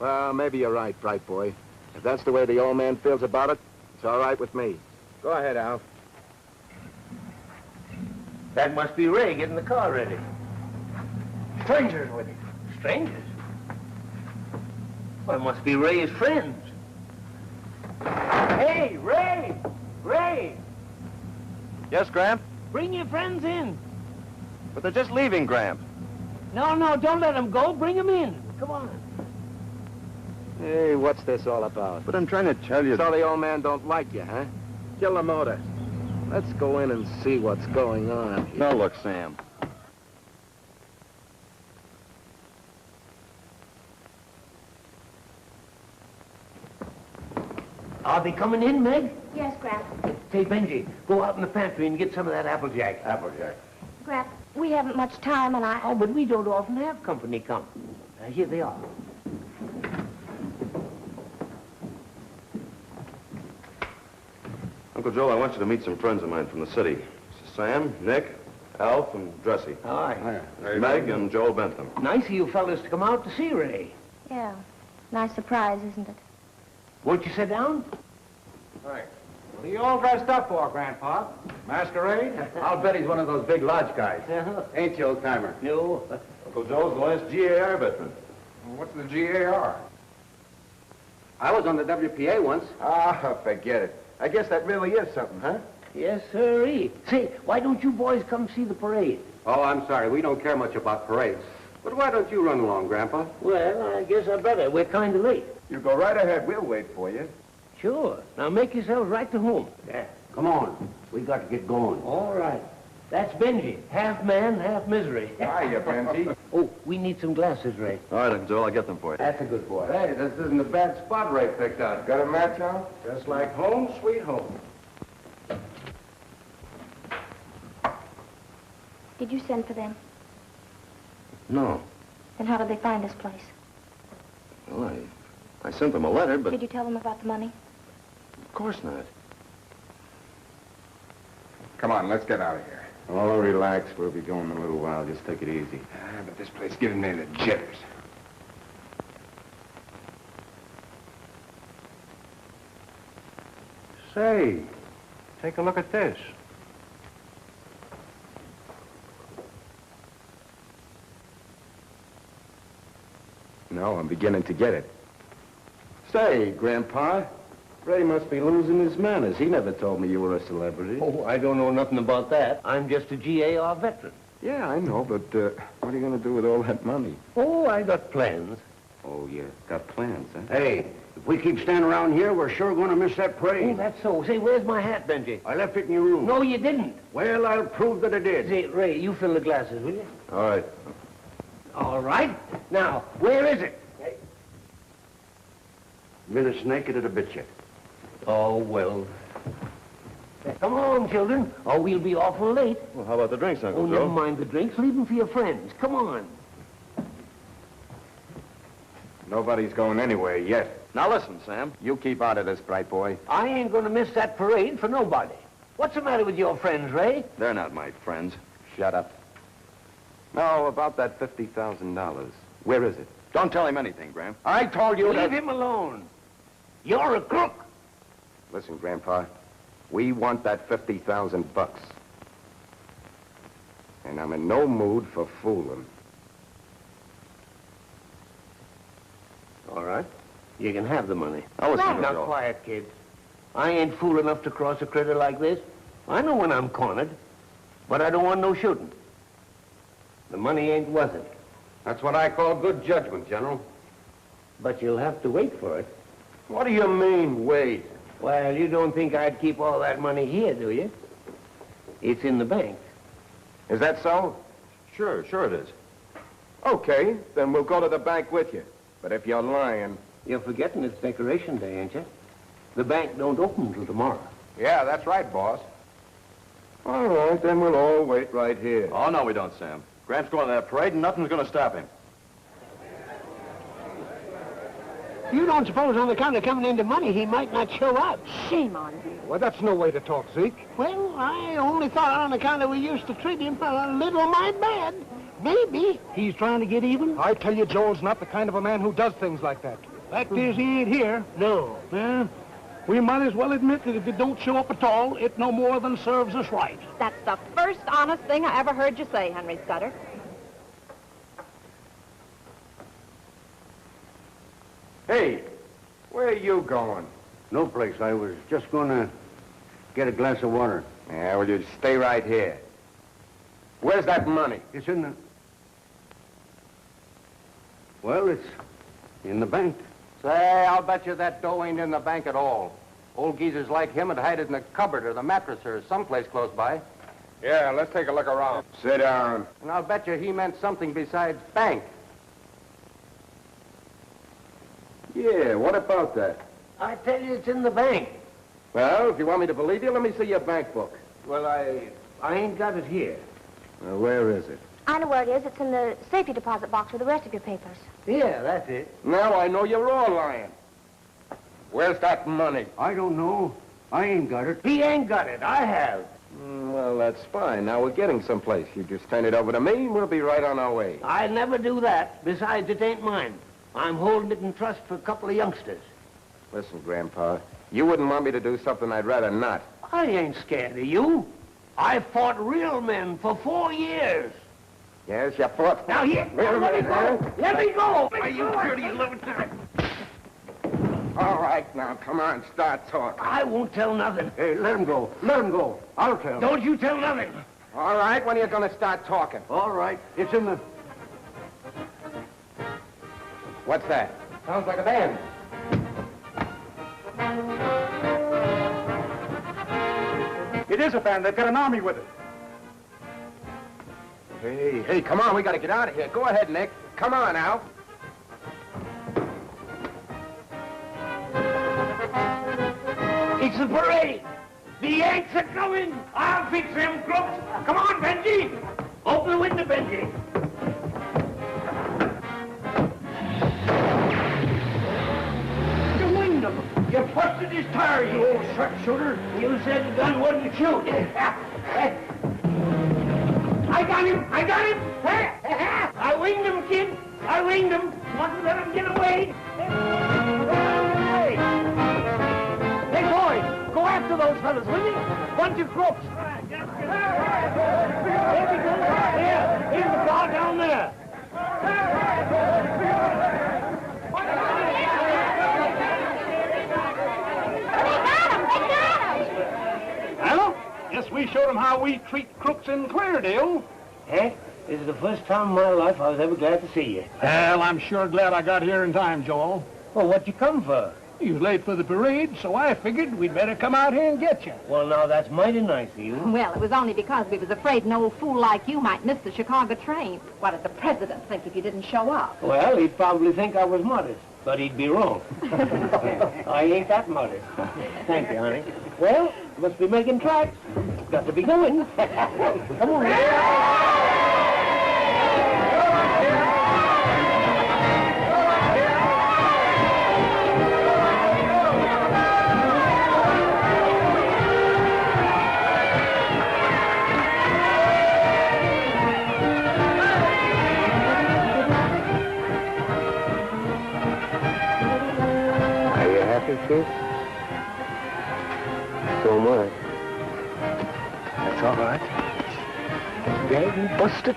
Well, maybe you're right, bright boy. If that's the way the old man feels about it, it's all right with me. Go ahead, Al. That must be Ray getting the car ready. Strangers with him. Strangers? Well, it must be Ray's friends. Hey, Ray! Ray! Yes, Gramp? Bring your friends in. But they're just leaving, Gramp. No, don't let them go. Bring them in. Come on. Hey, what's this all about? But I'm trying to tell you... So the old man don't like you, huh? Kill the motor. Let's go in and see what's going on here. Now, look, Sam. Are they coming in, Meg? Yes, Grandpa. Say, Benji, go out in the pantry and get some of that Applejack. Applejack. Grandpa, we haven't much time, and Oh, but we don't often have company come. Here they are. Uncle Joe, I want you to meet some friends of mine from the city. This is Sam, Nick, Alf, and Dressy. Hi. Meg and Joel Bentham. Nice of you fellas to come out to see Ray. Yeah. Nice surprise, isn't it? Won't you sit down? Right. What are you all dressed up for, Grandpa? Masquerade? I'll bet he's one of those big lodge guys. Ain't you, old-timer? No. Uncle Joe's the last GAR veteran. What's the GAR? I was on the WPA once. Ah, forget it. I guess that really is something, huh? Yes, sirree. Say, why don't you boys come see the parade? Oh, I'm sorry. We don't care much about parades. But why don't you run along, Grandpa? Well, I guess I better. We're kind of late. You go right ahead. We'll wait for you. Sure. Now make yourselves right to home. Yeah. Come on. We got to get going. All right. That's Benji. Half man, half misery. Hiya, Benji. Oh, we need some glasses, Ray. All right, Uncle Joel, I'll get them for you. That's a good boy. Hey, this isn't a bad spot Ray picked out. Got a match on? Just like home, sweet home. Did you send for them? No. Then how did they find this place? Well, I sent them a letter, but... Did you tell them about the money? Of course not. Come on, let's get out of here. Oh, relax. We'll be going in a little while. Just take it easy. But this place giving me the jitters. Say, take a look at this. No, I'm beginning to get it. Say, Grandpa, Ray must be losing his manners. He never told me you were a celebrity. Oh, I don't know nothing about that. I'm just a GAR veteran. Yeah, I know, but what are you going to do with all that money? Oh, I got plans. Oh, yeah, got plans, huh? Hey, If we keep standing around here, we're sure going to miss that parade. Oh, that's so. Say, where's my hat, Benji? I left it in your room. No, you didn't. Well, I'll prove that I did. Say, Ray, you fill the glasses, will you? All right. All right. Now, where is it? Been as naked as a bitch yet. Oh, well. Come on, children, or we'll be awful late. Well, how about the drinks, Uncle Oh, Joe? never mind the drinks. Leave them for your friends. Come on. Nobody's going anywhere yet. Now listen, Sam. You keep out of this, bright boy. I ain't going to miss that parade for nobody. What's the matter with your friends, Ray? They're not my friends. Shut up. No, about that $50,000. Where is it? Don't tell him anything, Graham. I told you Leave that... him alone. You're a crook. Listen, Grandpa. We want that $50,000. And I'm in no mood for fooling. All right. You can have the money. Now listen, Now, Joe. quiet, kids. I ain't fool enough to cross a critter like this. I know when I'm cornered, but I don't want no shooting. The money ain't worth it. That's what I call good judgment, General. But you'll have to wait for it. What do you mean, wait? Well, you don't think I'd keep all that money here, do you? It's in the bank. Is that so? Sure it is. Okay, then we'll go to the bank with you. But if you're lying... You're forgetting it's Decoration Day, ain't you? The bank don't open until tomorrow. Yeah, that's right, boss. All right, then we'll all wait right here. Oh, no, we don't, Sam. Graham's going to that parade, and nothing's going to stop him. You don't suppose on account of coming into money he might not show up? Shame on you. Well, that's no way to talk, Zeke. Well, I only thought on account of we used to treat him a little might bad. Maybe he's trying to get even. I tell you, Joel's not the kind of a man who does things like that. Fact is, he ain't here. No. Yeah. We might as well admit that if it don't show up at all, it no more than serves us right. That's the first honest thing I ever heard you say, Henry Scudder. Hey, where are you going? No place. I was just going to get a glass of water. Yeah, well, you stay right here. Where's that money? It's in the... Well, it's in the bank. Say, I'll bet you that dough ain't in the bank at all. Old geezers like him would hide it in the cupboard or the mattress or someplace close by. Yeah, let's take a look around. Sit down. And I'll bet you he meant something besides bank. Yeah, what about that? I tell you, it's in the bank. Well, if you want me to believe you, let me see your bank book. Well, I ain't got it here. Well, where is it? I know where it is. It's in the safety deposit box with the rest of your papers. Yeah, that's it. Now I know you're all lying. Where's that money? I don't know. I ain't got it. He ain't got it. I have. Well, that's fine. Now we're getting someplace. You just turn it over to me, and we'll be right on our way. I'd never do that. Besides, it ain't mine. I'm holding it in trust for a couple of youngsters. Listen, Grandpa, you wouldn't want me to do something I'd rather not. I ain't scared of you. I fought real men for 4 years. Yes, you fought. Now, here, Real let me men, go. huh? Let me go. Are you dirty little time? All right, now, come on, start talking. I won't tell nothing. Hey, let him go. Let him go. I'll tell him. Don't you tell nothing. All right, when are you going to start talking? All right. It's in the... What's that? Sounds like a band. It is a band. They've got an army with it. Hey, come on, we got to get out of here. Go ahead, Nick. Come on, Al. It's the parade. The Yanks are coming. I'll fix them crooks. Come on, Benji. Open the window, Benji. The window. You busted his tire, you old sharpshooter. You said the gun wouldn't shoot. I got him. I got him. I winged him, kid. I winged him. Mustn't let him get away. Hey, boys, go after those fellas, will you? Bunch of crooks. Here's the car down there. Well, guess we showed them how we treat crooks in Cleardale. Eh? This is the first time in my life I was ever glad to see you. Well, I'm sure glad I got here in time, Joel. Well, what'd you come for? You was late for the parade, so I figured we'd better come out here and get you. Well, now, that's mighty nice of you. Well, it was only because we was afraid an old fool like you might miss the Chicago train. What did the president think if you didn't show up? Well, he'd probably think I was modest, but he'd be wrong. I ain't that modest. Thank you, honey. Well, must be making tracks. Got to be going. Come on. Sis? So much. That's all right. Dead and busted.